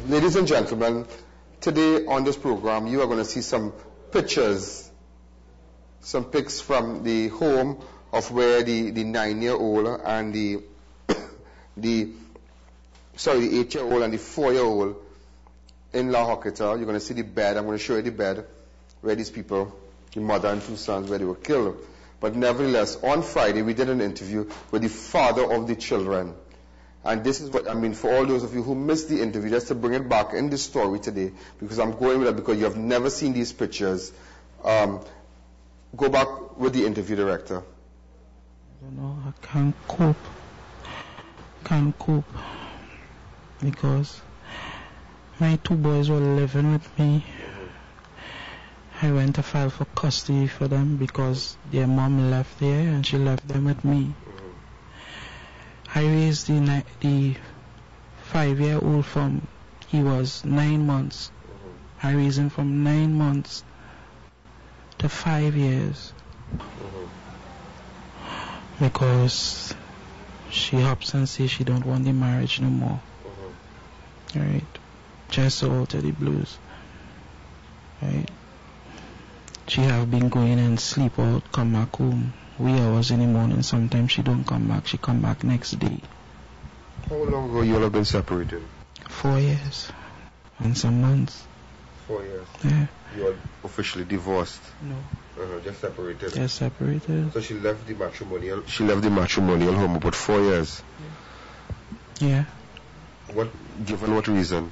Ladies and gentlemen, today on this program you are going to see some pictures, some pics from the home of where the 9-year-old and the 8-year-old and the 4-year-old in La Horquetta. You're going to see the bed. I'm going to show you the bed where these people, the mother and 2 sons, where they were killed. But nevertheless, on Friday we did an interview with the father of the children. And this is what I mean for all those of you who missed the interview, just to bring it back in the story today, because I'm going with it because you have never seen these pictures. Go back with the interview director. I don't know, I can't cope because my 2 boys were living with me. I went to file for custody for them because their mom left there and she left them with me. I raised the 5-year-old from he was 9 months. I raised him from 9 months to 5 years because she hops and says she don't want the marriage no more. Right? Just to alter the blues. Right? She have been going and sleep out, come back home. Wee hours in the morning, sometimes she don't come back, she come back next day. How long ago you all have been separated? 4 years and some months. 4 years? Yeah. You are officially divorced? No. Just separated? Just separated. So she left the matrimonial home about 4 years? Yeah. Given what reason?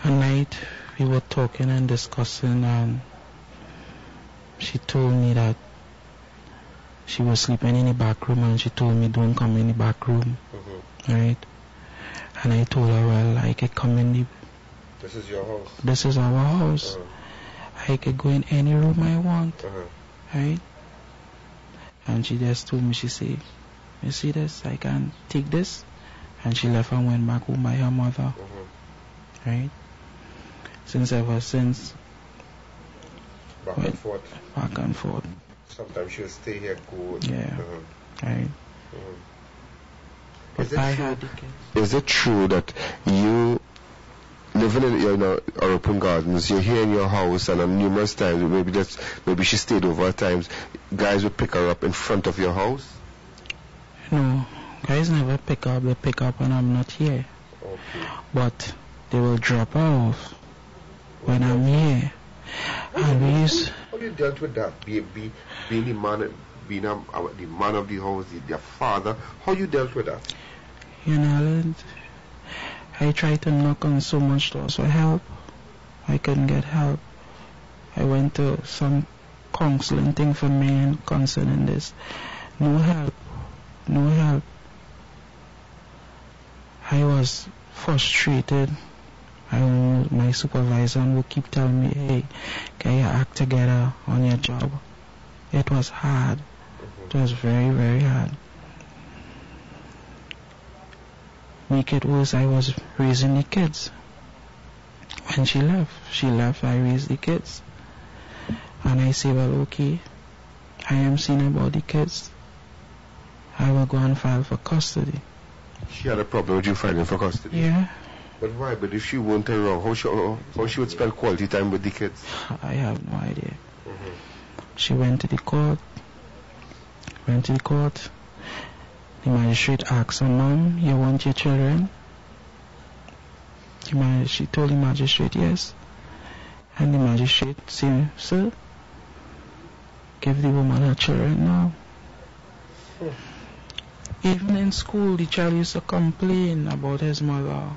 At night we were talking and discussing and she told me that she was sleeping in the back room and she told me don't come in the back room. Right? And I told her, well, I could come in the... This is your house? This is our house. I could go in any room I want. Right? And she just told me, she said, you see this? I can take this. And she left and went back home by her mother. Right? Ever since. Back and forth. Back and forth. Sometimes she'll stay here, go. Yeah. Right. Is it true that you living in open gardens, you're here in your house and on numerous times, maybe she stayed over at times, guys would pick her up in front of your house? No, guys never pick up. They pick up when I'm not here. Okay. But they will drop her off when I'm here. How do you dealt with that? Being the man, being the man of the house, their father. How you dealt with that? I tried to knock on so much doors for help. I couldn't get help. I went to some counseling thing for men concerning this. No help. I was frustrated. My supervisor would keep telling me, hey, can you act together on your job? It was hard. It was very, very hard. Make it worse, I was raising the kids. When she left, I raised the kids. And I say, well, okay, I am seeing about the kids. I will go and file for custody. She had a problem with you filing for custody? Yeah. But why? But if she won't around, how she would spend quality time with the kids? I have no idea. She went to the court. The magistrate asked her, Mom, you want your children? She told the magistrate yes. And the magistrate said, sir, give the woman her children now. Even in school, the child used to complain about his mother.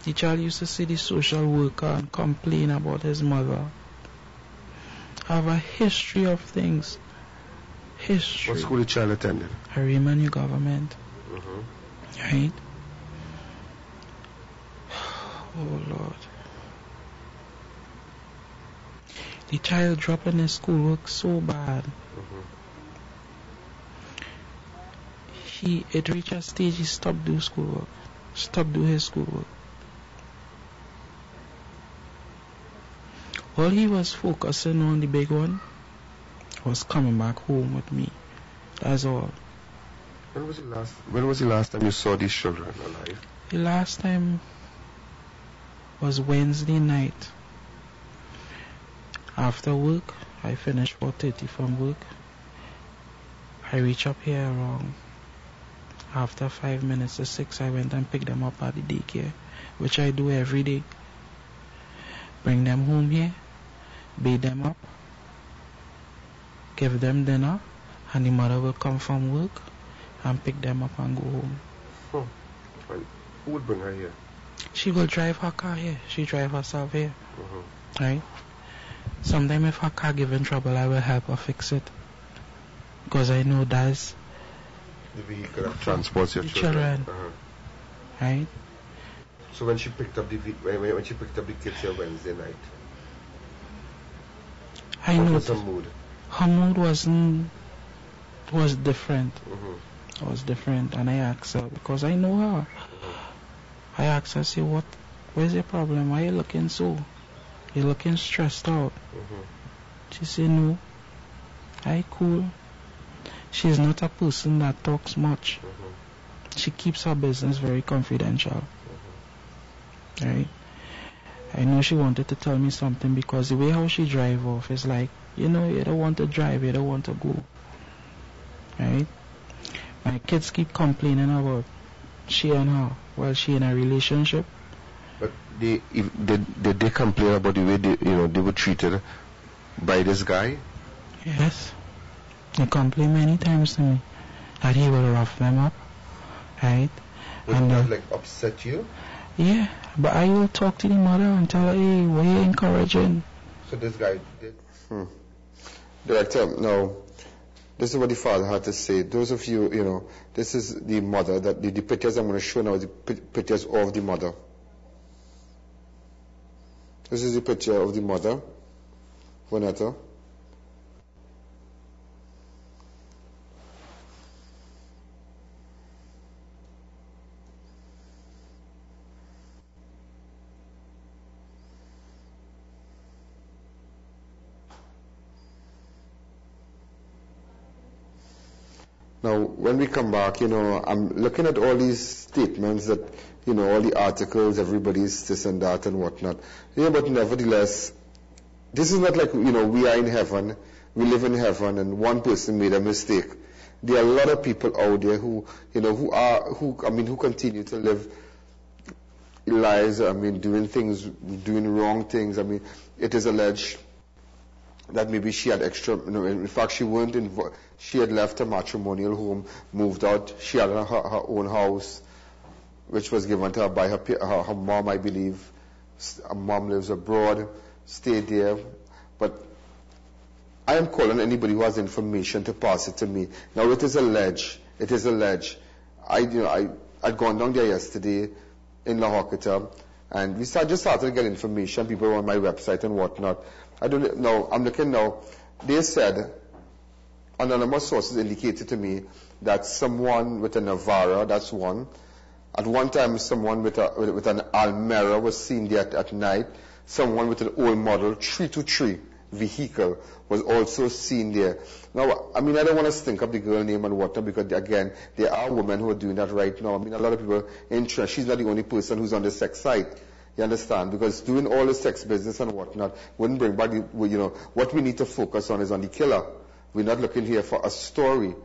The child used to see the social worker and complain about his mother. Have a history of things. History. What school the child attended? Raymond Government. Right? Oh Lord. The child dropping his schoolwork so bad. It reached a stage he stopped doing schoolwork. Stopped doing his schoolwork. All he was focusing on, the big one, was coming back home with me. That's all. When was the last time you saw these children alive? The last time was Wednesday night. After work, I finished 4:30 from work. I reach up here around after 5 minutes to 6. I went and picked them up at the daycare, which I do every day. Bring them home here, bathe them up, give them dinner, and the mother will come from work and pick them up and go home. And who would bring her here? She will drive her car here. She drive herself here. Right? Sometimes if her car give in trouble, I will help her fix it. Because I know that's the vehicle that transports your children. Right? So when she picked up the kids here Wednesday night, what was her mood? Her mood was different. It was different, and I asked her because I know her. I asked her, say, where's your problem? Why are you looking so? You're looking stressed out. She said, no, I cool. She's not a person that talks much. She keeps her business very confidential. Right? I know she wanted to tell me something because the way how she drive off is like, you don't want to drive, you don't want to go. Right? My kids keep complaining about she and her while she in a relationship. But did they complain about the way they were treated by this guy? Yes. They complain many times to me that he will rough them up. Right? Would that like upset you? Yeah, but I will talk to the mother and tell her, hey, why are you encouraging? So this guy did? Director, now, this is what the father had to say. Those of you, this is the mother, that the pictures I'm going to show now, the pictures of the mother. This is the picture of the mother, Vonetta. Now, when we come back, I'm looking at all these statements that, all the articles, everybody's this and that and whatnot. But nevertheless, this is not like, we are in heaven, we live in heaven, and one person made a mistake. There are a lot of people out there who continue to live lives, doing wrong things. It is alleged that maybe she had extra, in fact, she weren't involved. She had left her matrimonial home, moved out. She had her own house, which was given to her by her mom, I believe. Her mom lives abroad, stayed there. But I am calling anybody who has information to pass it to me. Now, it is alleged. I'd gone down there yesterday in Horquetta, and we just started to get information. People were on my website and whatnot. I don't know. I'm looking now. They said, anonymous sources indicated to me that someone with a Navara, that's one. At one time, someone with an Almera was seen there at night. Someone with an old model 323 vehicle was also seen there. Now, I don't want to stink up the girl name and whatnot, because again, there are women who are doing that right now. A lot of people interested. She's not the only person who's on the sex site. You understand? Because doing all the sex business and whatnot wouldn't bring back what we need to focus on is on the killer. We're not looking here for a story.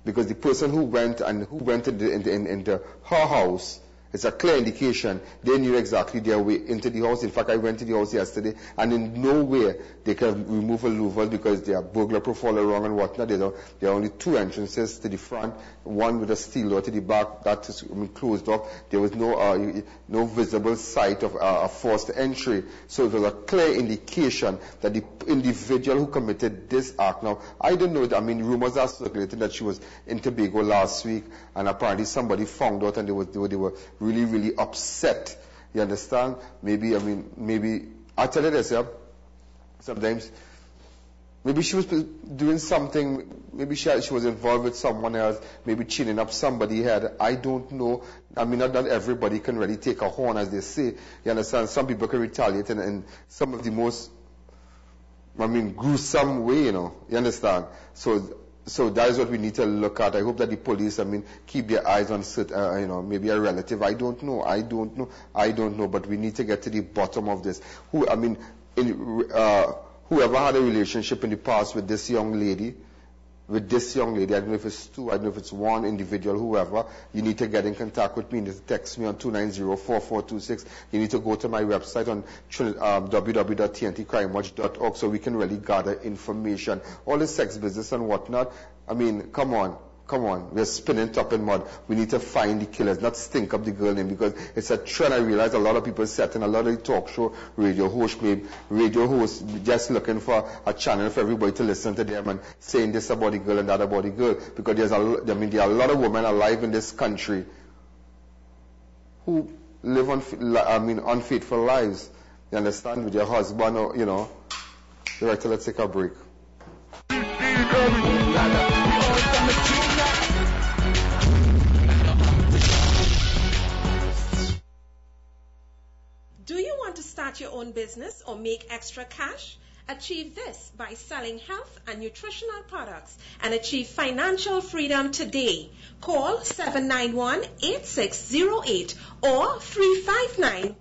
Because the person who went into her house, it's a clear indication they knew exactly their way into the house. In fact, I went to the house yesterday, and in no way they can remove a louvel because their burglar profile wrong and whatnot. There are only two entrances to the front, one with a steel door to the back that is closed off. There was no visible sight of a forced entry. So it was a clear indication that the individual who committed this act. Now, I don't know. Rumors are circulating that she was in Tobago last week, and apparently somebody found out, and they were really, really upset. You understand? Maybe I tell you this, yeah. Sometimes, maybe she was doing something. Maybe she was involved with someone else. Maybe chinning up somebody's head. I don't know. Not everybody can really take a horn, as they say. You understand? Some people can retaliate in some of the most, gruesome way. You understand? So So that is what we need to look at. I hope that the police, keep their eyes on maybe a relative. I don't know. But we need to get to the bottom of this. Whoever had a relationship in the past with this young lady, I don't know if it's two, I don't know if it's one individual, whoever, you need to get in contact with me. You need to text me on 290-4426. You need to go to my website on www.tntcrimewatch.org so we can really gather information. All the sex business and whatnot, come on. We're spinning top in mud. We need to find the killers, not stink up the girl name, because it's a trend. I realize a lot of people setting, a lot of the talk show radio hosts just looking for a channel for everybody to listen to them and saying this about the girl and that about the girl. Because there are a lot of women alive in this country who live unfaithful lives. You understand? With your husband or, Right, let's take a break. Do you want to start your own business or make extra cash? Achieve this by selling health and nutritional products and achieve financial freedom today. Call 791-8608 or 359